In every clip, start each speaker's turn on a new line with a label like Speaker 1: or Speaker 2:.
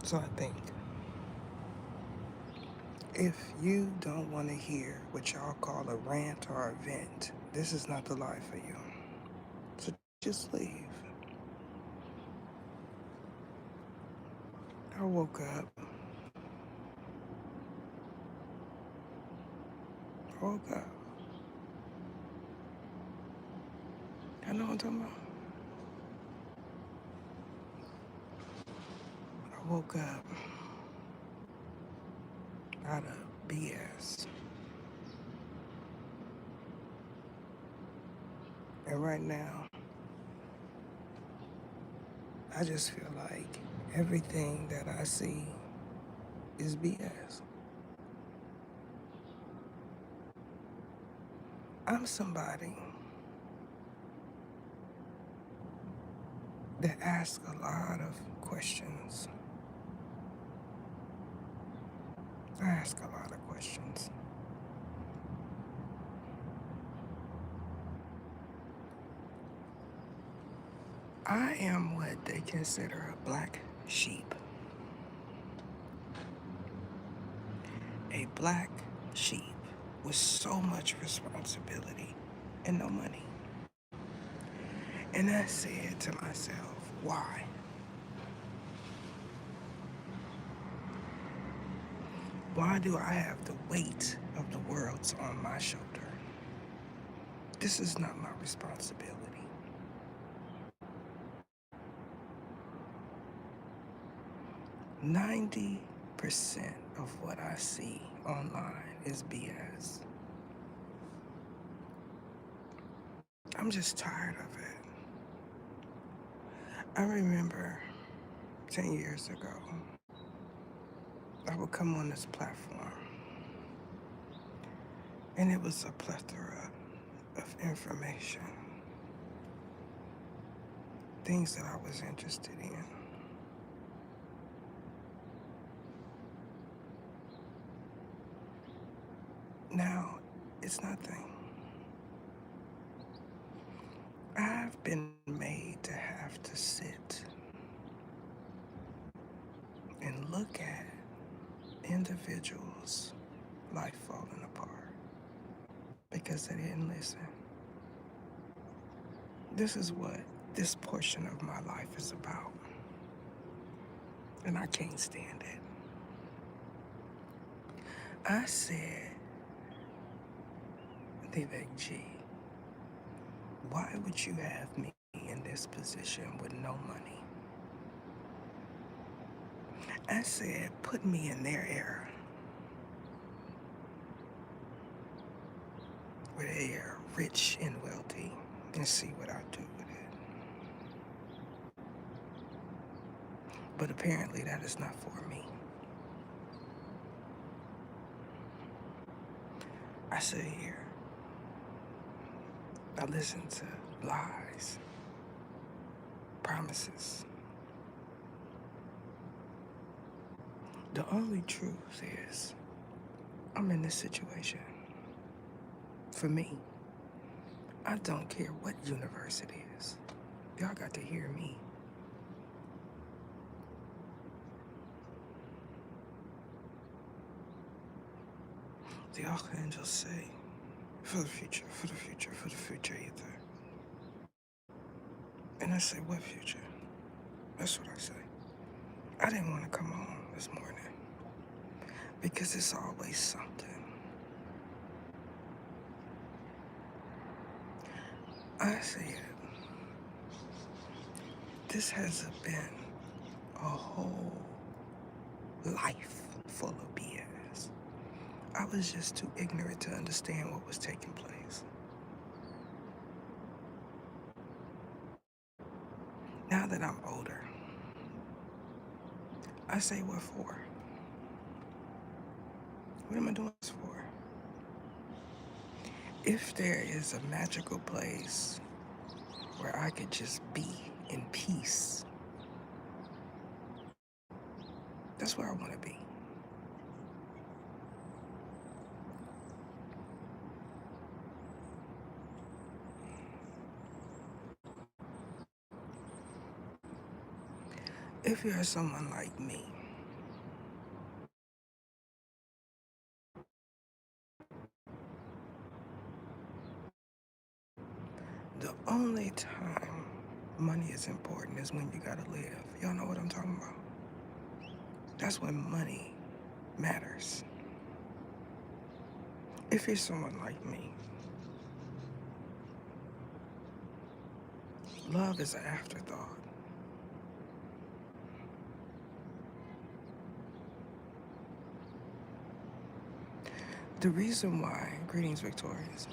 Speaker 1: So I think if you don't want to hear what y'all call a rant or a vent, this is not the life for you. So just leave. I woke up. I woke up. I know what I'm talking about. I woke up out of BS. And right now, I just feel like everything that I see is BS. I'm somebody that asks a lot of questions. I ask a lot of questions. I am what they consider a black sheep. A black sheep with so much responsibility and no money. And I said to myself, why? Why do I have the weight of the world on my shoulder? This is not my responsibility. 90% of what I see online is BS. I'm just tired of it. I remember 10 years ago, I would come on this platform, and it was a plethora of information, things that I was interested in. Now, it's nothing. I've been made to have to sit and look at individuals' life falling apart because they didn't listen. This is what this portion of my life is about, and I can't stand it. I said, Vivek G, why would you have me in this position with no money? I said, put me in their era where they are rich and wealthy and see what I do with it. But apparently that is not for me. I sit here, I listen to lies, promises. The only truth is I'm in this situation. For me, I don't care what universe it is. Y'all got to hear me. The archangels say, for the future, for the future, for the future ether. And I say, what future? That's what I say. I didn't want to come on this morning because it's always something. I said, this has been a whole life full of BS. I was just too ignorant to understand what was taking place. Now that I'm older, I say, what for? What am I doing this for? If there is a magical place where I could just be in peace, that's where I want to be. If you're someone like me, money is important is when you gotta live. Y'all know what I'm talking about? That's when money matters. If you're someone like me, love is an afterthought. The reason why, greetings, Victorious,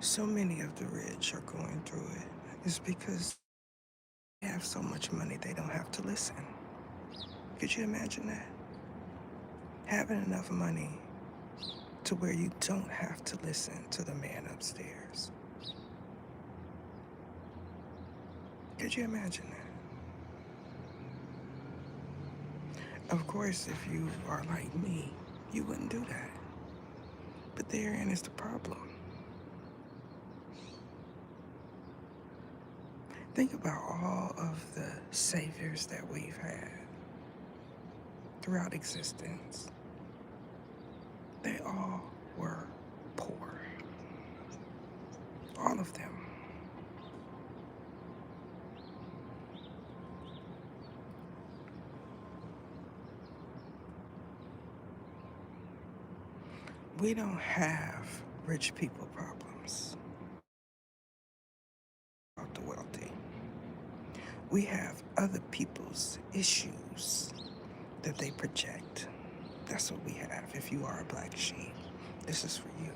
Speaker 1: so many of the rich are going through it is because they have so much money they don't have to listen. Could you imagine that? Having enough money to where you don't have to listen to the man upstairs. Could you imagine that? Of course, if you are like me, you wouldn't do that. But therein is the problem. Think about all of the saviors that we've had throughout existence. They all were poor. All of them. We don't have rich people problems about the wealthy. We have other people's issues that they project. That's what we have. If you are a black sheep, this is for you.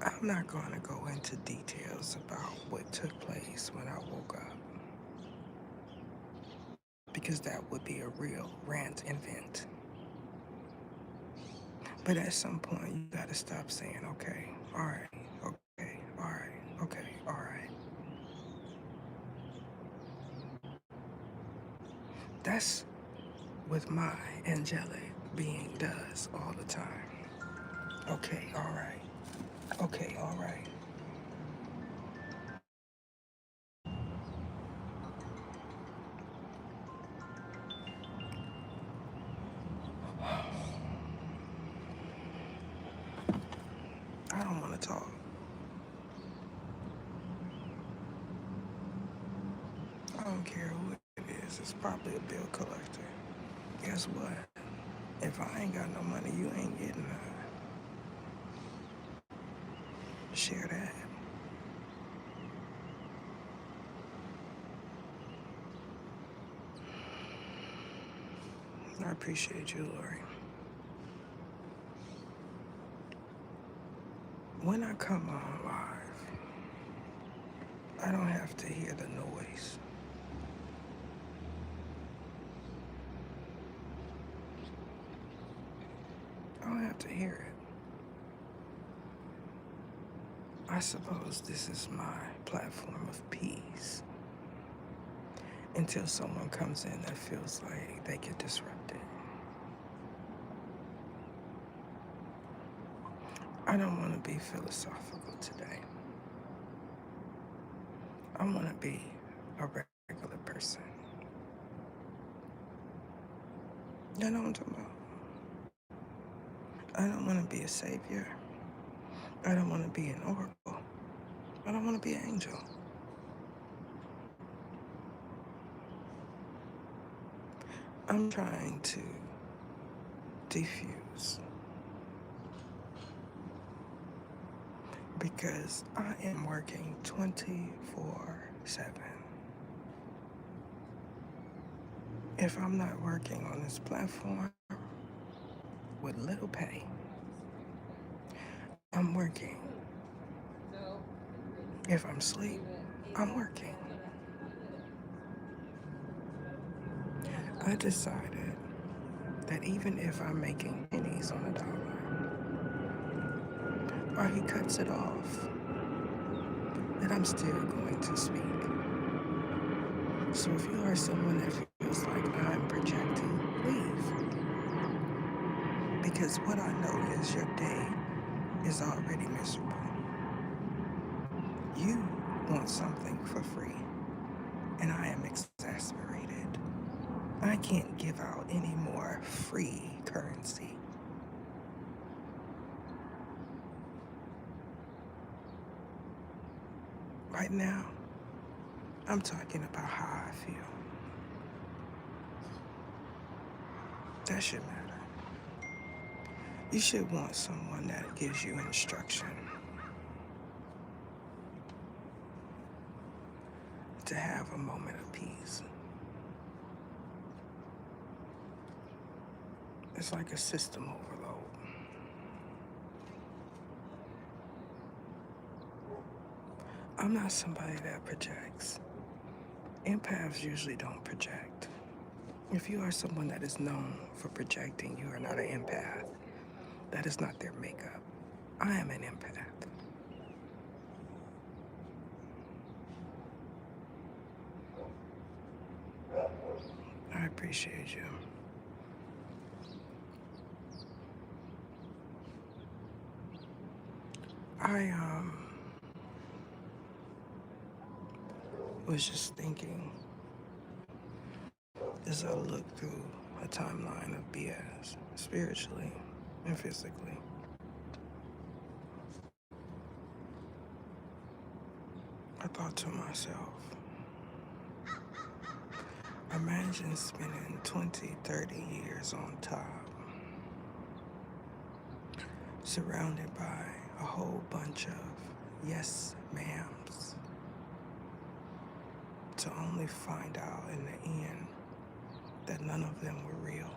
Speaker 1: I'm not going to go into details about what took place when I woke up, because that would be a real rant and vent. But at some point, you got to stop saying, okay, all right, okay, all right, okay, all right. That's what my angelic being does all the time. Okay, all right. Okay, all right. I don't want to talk. I don't care who it is. It's probably a bill collector. Guess what? If I ain't got no money, you ain't getting none. Share that. I appreciate you, Lori. When I come on live, I don't have to hear the noise. I don't have to hear it. I suppose this is my platform of peace until someone comes in that feels like they get disrupted. I don't want to be philosophical today. I want to be a regular person. You know what I'm talking about? I don't want to be a savior. I don't want to be an oracle. I don't want to be an angel. I'm trying to diffuse because I am working 24/7. If I'm not working on this platform with little pay, I'm working. If I'm asleep, I'm working. I decided that even if I'm making pennies on a dollar, or he cuts it off, that I'm still going to speak. So if you are someone that feels like I'm projecting, leave. Because what I know is your day is already miserable. You want something for free, and I am exasperated. I can't give out any more free currency. Right now, I'm talking about how I feel. That should matter. You should want someone that gives you instruction to have a moment of peace. It's like a system overload. I'm not somebody that projects. Empaths usually don't project. If you are someone that is known for projecting, you are not an empath. That is not their makeup. I am an empath. I appreciate you. I was just thinking as I look through a timeline of BS, spiritually and physically. I thought to myself, imagine spending 20, 30 years on top, surrounded by a whole bunch of yes ma'ams, to only find out in the end that none of them were real.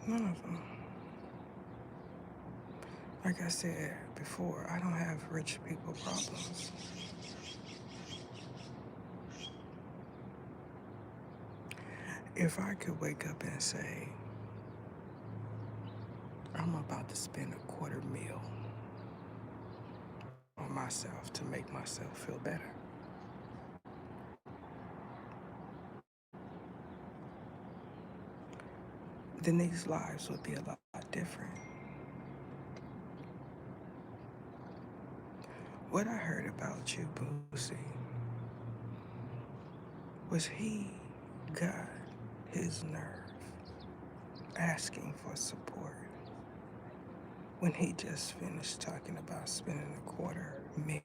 Speaker 1: None of them. Like I said before, I don't have rich people problems. If I could wake up and say, I'm about to spend $250,000 on myself to make myself feel better, then these lives would be a lot different. What I heard about you, Boosie, was he got his nerve asking for support when he just finished talking about spending $250,000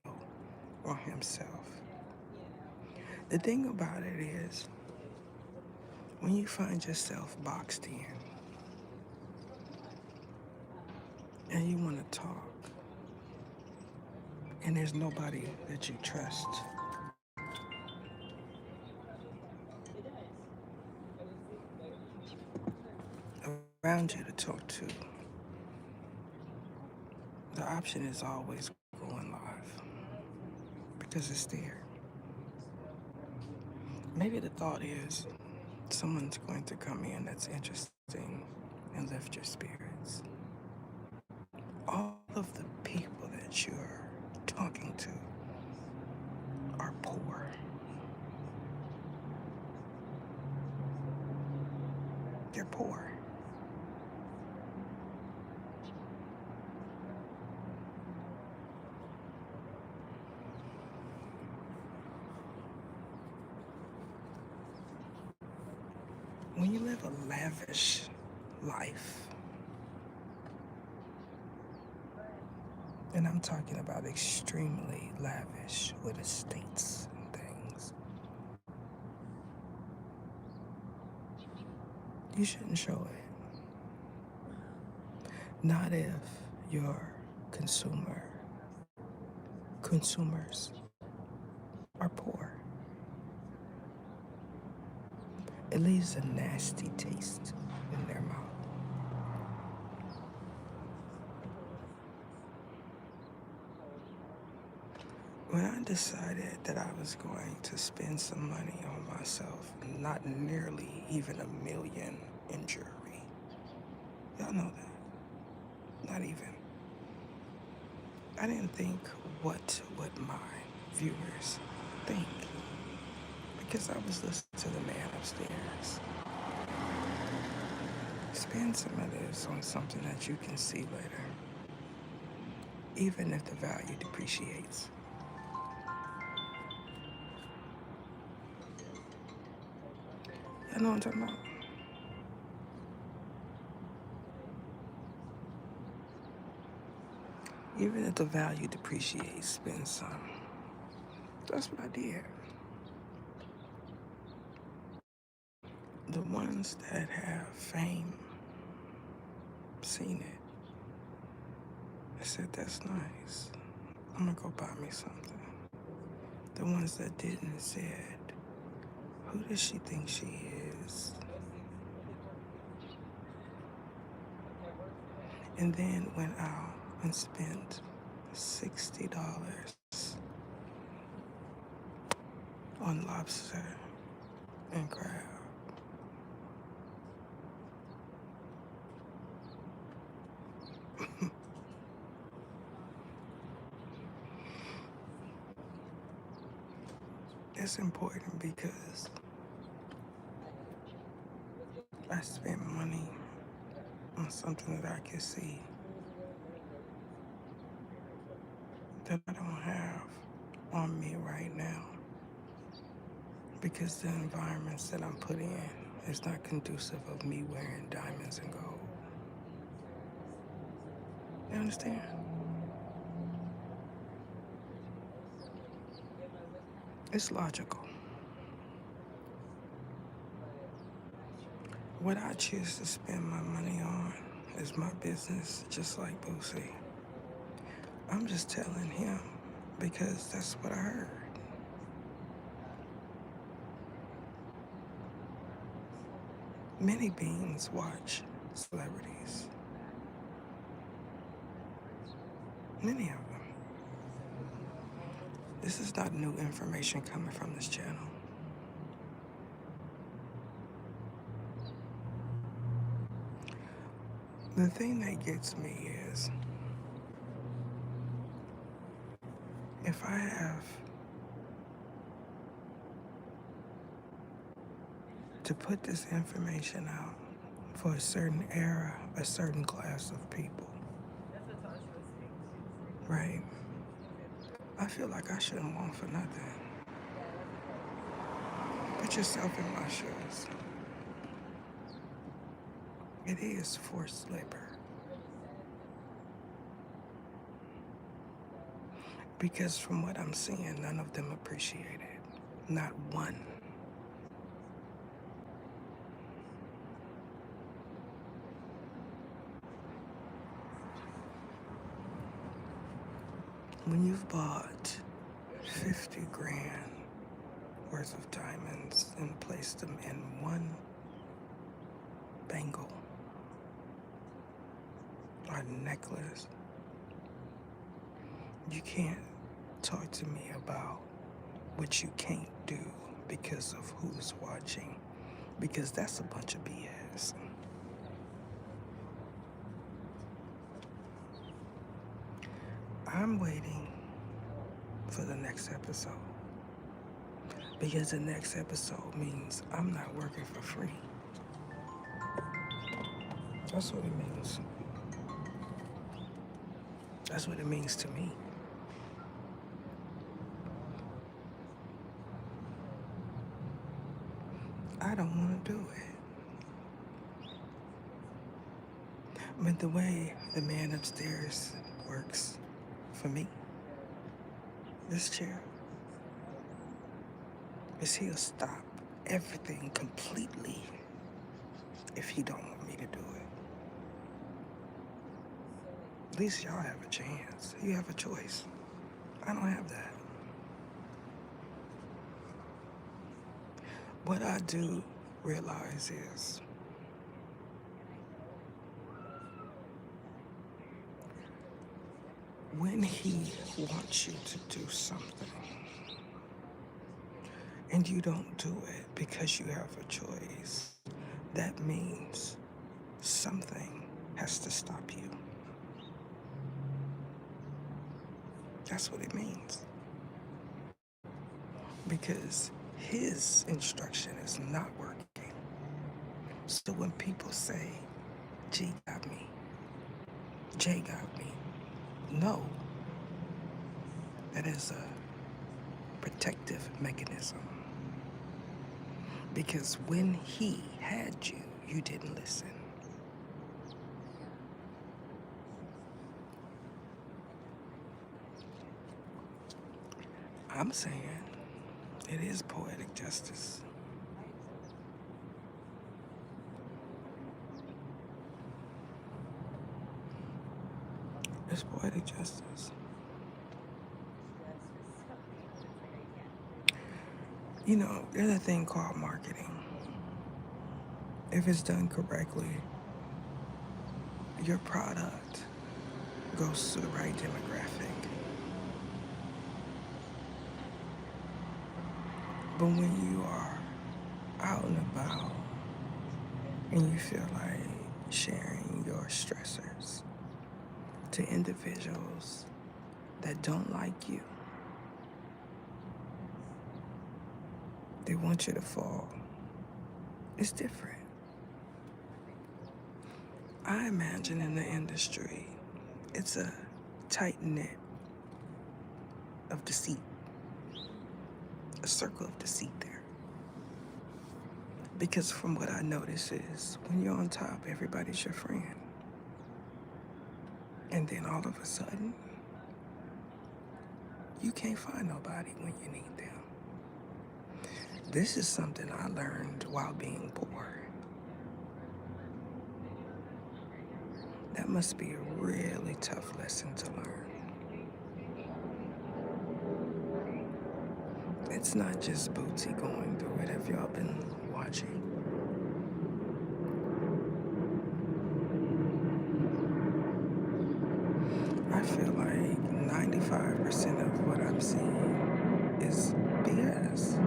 Speaker 1: on himself. The thing about it is, when you find yourself boxed in and you want to talk and there's nobody that you trust around you to talk to, the option is always going live because it's there. Maybe the thought is someone's going to come in that's interesting and lift your spirits. All of the people that you're talking to are poor. They're poor. When you live a lavish life, and I'm talking about extremely lavish with estates and things, you shouldn't show it. Not if your consumers are poor. It leaves a nasty taste in their mouth. When I decided that I was going to spend some money on myself, not nearly even $1 million in jewelry, y'all know that, not even. I didn't think what would my viewers think, because I was listening to the man upstairs. Spend some of this on something that you can see later, even if the value depreciates. Y'all know what I'm talking about? Even if the value depreciates, spend some. That's what I did. The ones that have fame seen it. I said, that's nice. I'm gonna go buy me something. The ones that didn't said, who does she think she is? And then went out and spent $60 on lobster and crab. It's important because I spent money on something that I can see that I don't have on me right now because the environments that I'm put in is not conducive of me wearing diamonds and gold. You understand? It's logical. What I choose to spend my money on is my business, just like Boosie. I'm just telling him because that's what I heard. Many beings watch celebrities. Many of them. This is not new information coming from this channel. The thing that gets me is if I have to put this information out for a certain era, a certain class of people, right? I feel like I shouldn't want for nothing. Put yourself in my shoes. It is forced labor. Because from what I'm seeing, none of them appreciate it. Not one. When you've bought 50 grand worth of diamonds and placed them in one bangle or necklace, you can't talk to me about what you can't do because of who's watching, because that's a bunch of BS. I'm waiting for the next episode because the next episode means I'm not working for free. That's what it means. That's what it means to me. I don't want to do it. But the way the man upstairs works for me, this chair, is he'll stop everything completely if he don't want me to do it. At least y'all have a chance. You have a choice. I don't have that. What I do realize is when he wants you to do something and you don't do it because you have a choice, that means something has to stop you. That's what it means. Because his instruction is not working. So when people say, G got me, J got me, no, that is a protective mechanism. Because when he had you, you didn't listen. I'm saying it is poetic justice. It's poetic justice. You know, there's a thing called marketing. If it's done correctly, your product goes to the right demographic. But when you are out and about and you feel like sharing your stressors to individuals that don't like you, they want you to fall, it's different. I imagine in the industry, it's a tight knit of deceit, a circle of deceit there. Because from what I notice is when you're on top, everybody's your friend. And then all of a sudden, you can't find nobody when you need them. This is something I learned while being poor. That must be a really tough lesson to learn. It's not just Bootsy going through it. Have y'all been watching? I feel like 95% of what I'm seeing is BS.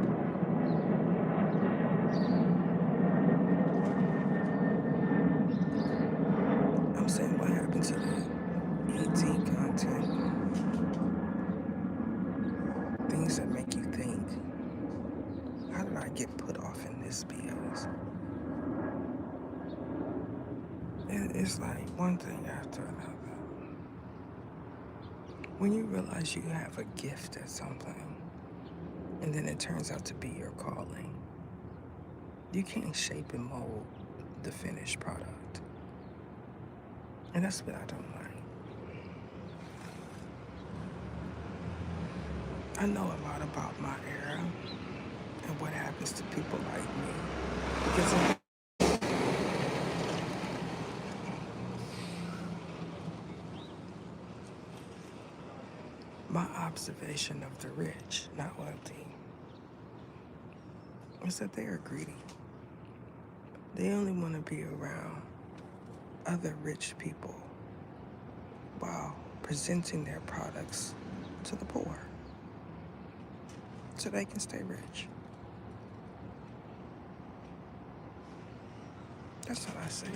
Speaker 1: I'm saying, what happened to the ET content? Things that make you think, how did I get put off in this BS? It's like one thing after another. When you realize you have a gift at something, and then it turns out to be your calling, you can't shape and mold the finished product. And that's what I don't like. I know a lot about my era and what happens to people like me. Because my observation of the rich, not wealthy, is that they are greedy. They only want to be around other rich people while presenting their products to the poor so they can stay rich. That's what I say.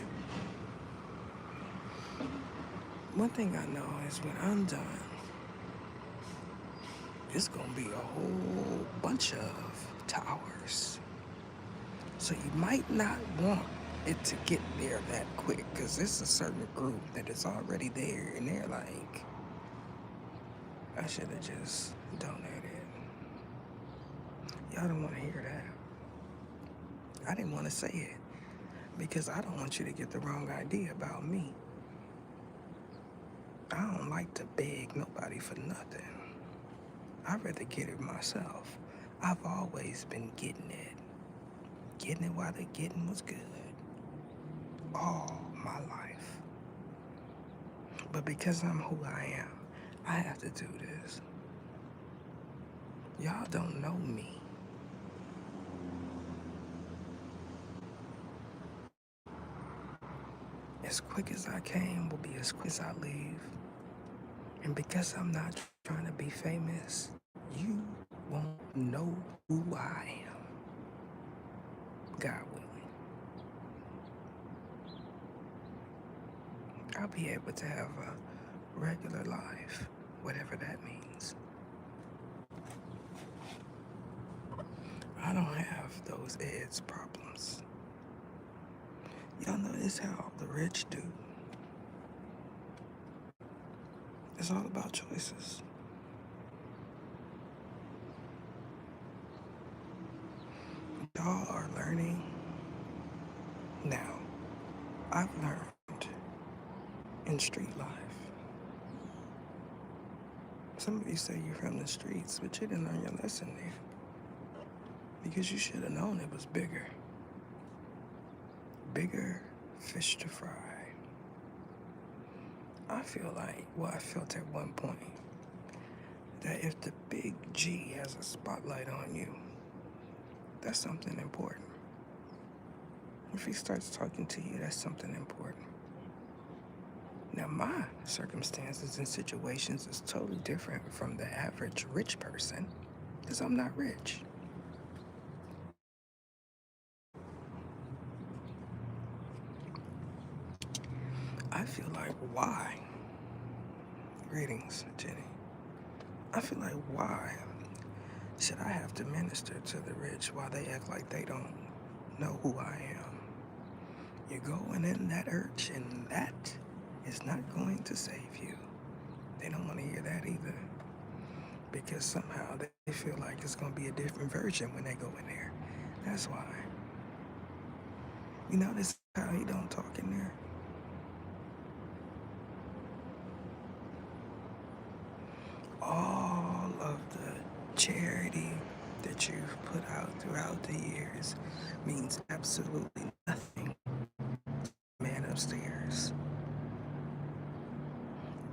Speaker 1: One thing I know is when I'm done, it's gonna be a whole bunch of towers. So you might not want it to get there that quick, because there's a certain group that is already there and they're like, I should have just donated. Y'all don't want to hear that. I didn't want to say it because I don't want you to get the wrong idea about me. I don't like to beg nobody for nothing. I'd rather get it myself. I've always been getting it. Getting it while the getting was good. All my life. But because I'm who I am, I have to do this. Y'all don't know me. As quick as I came will be as quick as I leave. And because I'm not trying to be famous, you won't know who I am. God willing. I'll be able to have a regular life, whatever that means. I don't have those AIDS problems. Y'all notice how the rich do. It's all about choices. y'all are learning now. I've learned in street life. Some of you say you're from the streets, but you didn't learn your lesson there because you should have known it was bigger. Bigger fish to fry. I feel like, well, I felt at one point that if the big G has a spotlight on you, that's something important. If he starts talking to you, that's something important. Now, my circumstances and situations is totally different from the average rich person because I'm not rich. I feel like, why? Greetings, Jenny. I feel like, why should I have to minister to the rich while they act like they don't know who I am? You're going in that urge, and that is not going to save you. They don't want to hear that either, because somehow they feel like it's going to be a different version when they go in there. That's why. You notice how he don't talk in there? All of the charity that you've put out throughout the years means absolutely nothing. Man upstairs.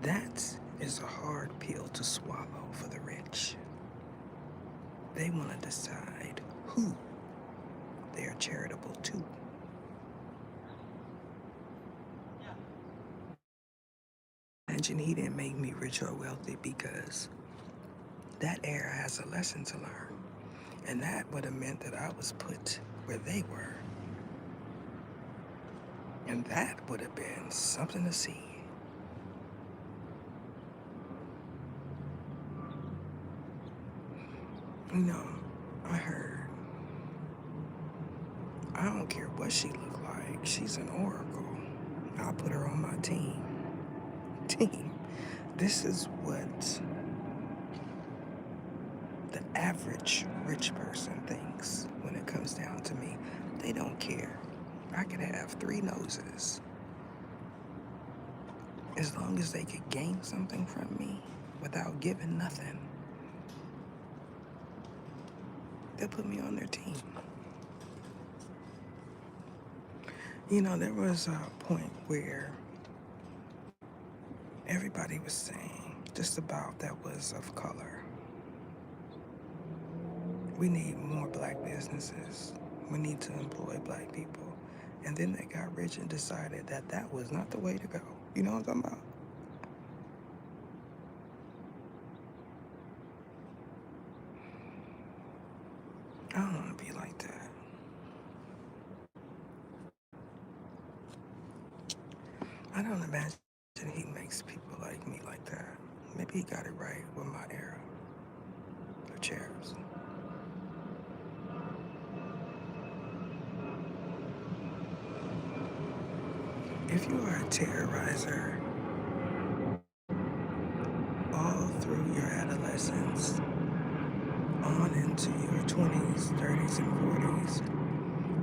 Speaker 1: That is a hard pill to swallow for the rich. They want to decide who they are charitable to. Imagine he didn't make me rich or wealthy, because that era has a lesson to learn. And that would have meant that I was put where they were. And that would have been something to see. You know, I heard, I don't care what she looked like, she's an oracle. I'll put her on my team. This is what the average rich person thinks when it comes down to me. They don't care. I could have 3 noses. As long as they could gain something from me without giving nothing, they'll put me on their team. You know, there was a point where everybody was saying, just about that was of color, we need more black businesses. We need to employ black people. And then they got rich and decided that that was not the way to go. You know what I'm talking about? I don't want to be like that. I don't imagine he makes people like me like that. Maybe he got it right with my era of cherubs. If you are a terrorizer all through your adolescence, on into your 20s, 30s, and 40s,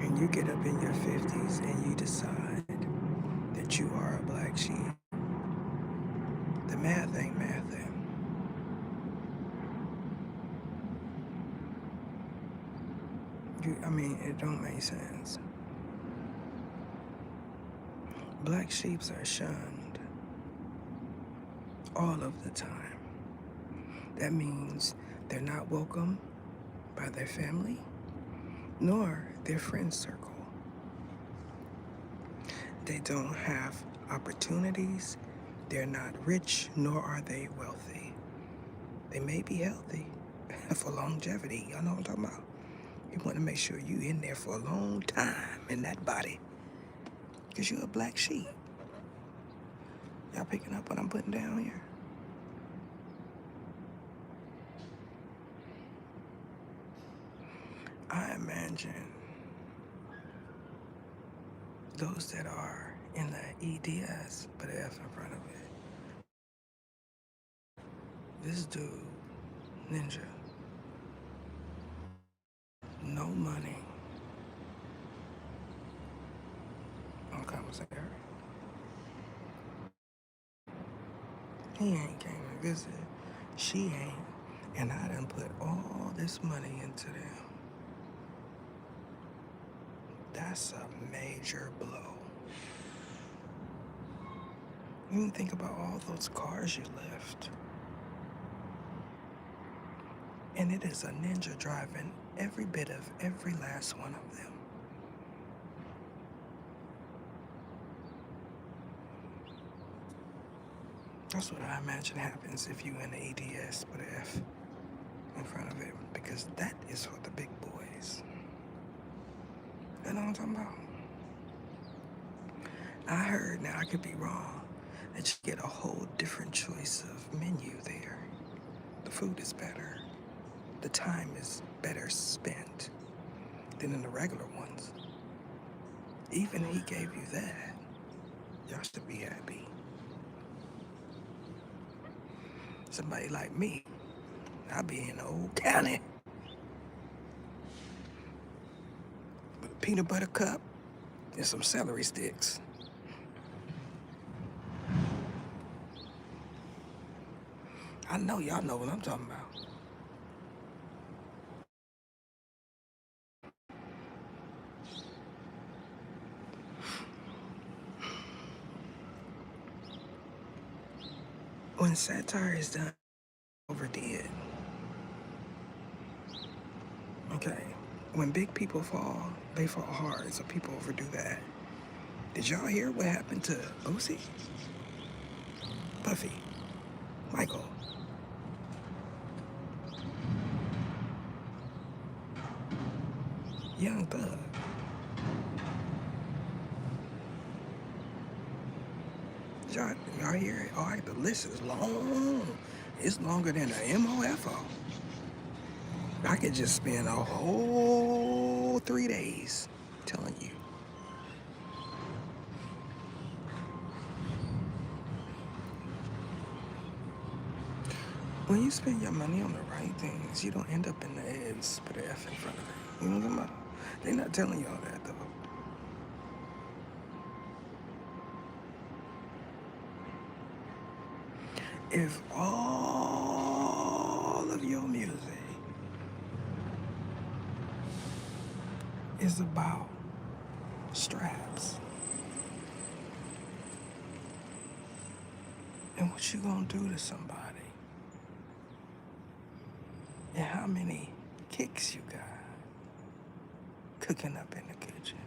Speaker 1: and you get up in your 50s and you decide that you are a black sheep, the math ain't mathin'. I mean, it don't make sense. Black sheeps are shunned all of the time. That means they're not welcome by their family nor their friend circle. They don't have opportunities. They're not rich, nor are they wealthy. They may be healthy for longevity. Y'all know what I'm talking about? You want to make sure you in there for a long time in that body, because you're a black sheep. Y'all picking up what I'm putting down here? I imagine those that are in the EDS, put an F in front of it. This dude, Ninja, no money, was there. He ain't came to visit. She ain't. And I done put all this money into them. That's a major blow. You think about all those cars you left. And it is a ninja driving every bit of every last one of them. That's what I imagine happens if you in the EDS with an F in front of it, because that is for the big boys. You know what I'm talking about? I heard, now I could be wrong, that you get a whole different choice of menu there. The food is better. The time is better spent than in the regular ones. Even he gave you that. Y'all should be happy. Somebody like me, I be in the old county with a peanut butter cup and some celery sticks. I know y'all know what I'm talking about. When satire is done, overdid. Okay. When big people fall, they fall hard, so people overdo that. Did y'all hear what happened to Boosie? Puffy? Michael? Young Thug? Y'all hear it? All right, the list is long. It's longer than a MOFO. I could just spend a whole 3 days telling you. When you spend your money on the right things, you don't end up in the ads, put an F in front of it. You know what I'm talking about? They're not telling you all that, though. If all of your music is about straps, and what you gonna do to somebody, and how many kicks you got cooking up in the kitchen,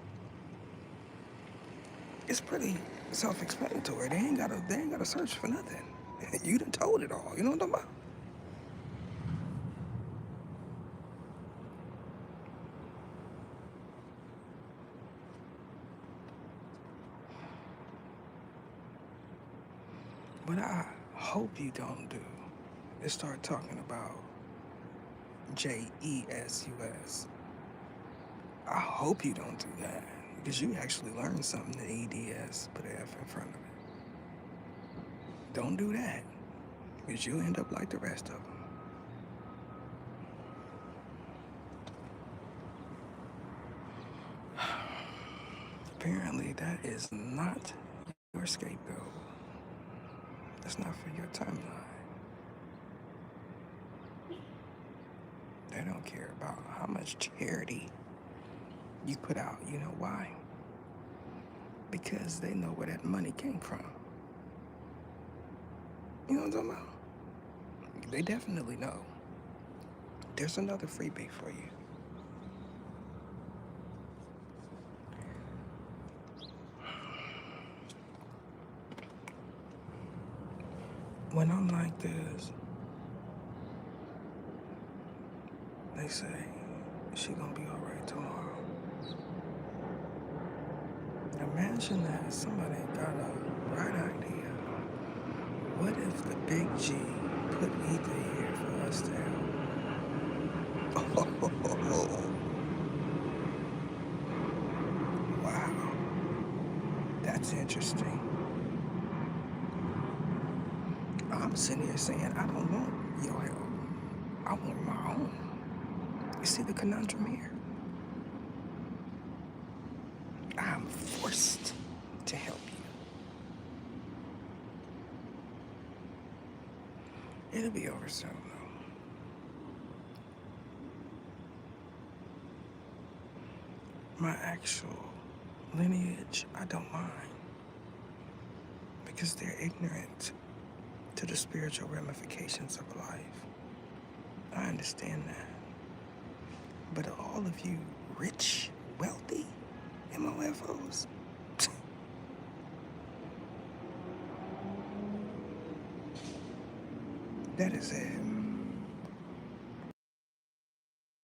Speaker 1: it's pretty self-explanatory. They ain't gotta search for nothing. You done told it all. You know what I'm talking about? What I hope you don't do is start talking about JESUS. I hope you don't do that, because you actually learned something in EDS, put an F in front of it. Don't do that, because you'll end up like the rest of them. Apparently, that is not your scapegoat. That's not for your timeline. They don't care about how much charity you put out. You know why? Because they know where that money came from. You know what I'm talking about? They definitely know. There's another freebie for you. When I'm like this, they say, she gonna be all right tomorrow. Imagine that somebody got a bright idea. What if the big G put Ether here for us to help? Oh, wow. That's interesting. I'm sitting here saying, I don't want your help. I want my own. You see the conundrum here? I'm forced to help you. It'll be over soon, though. My actual lineage, I don't mind, because they're ignorant to the spiritual ramifications of life. I understand that. But all of you rich, wealthy MOFOs, that is it.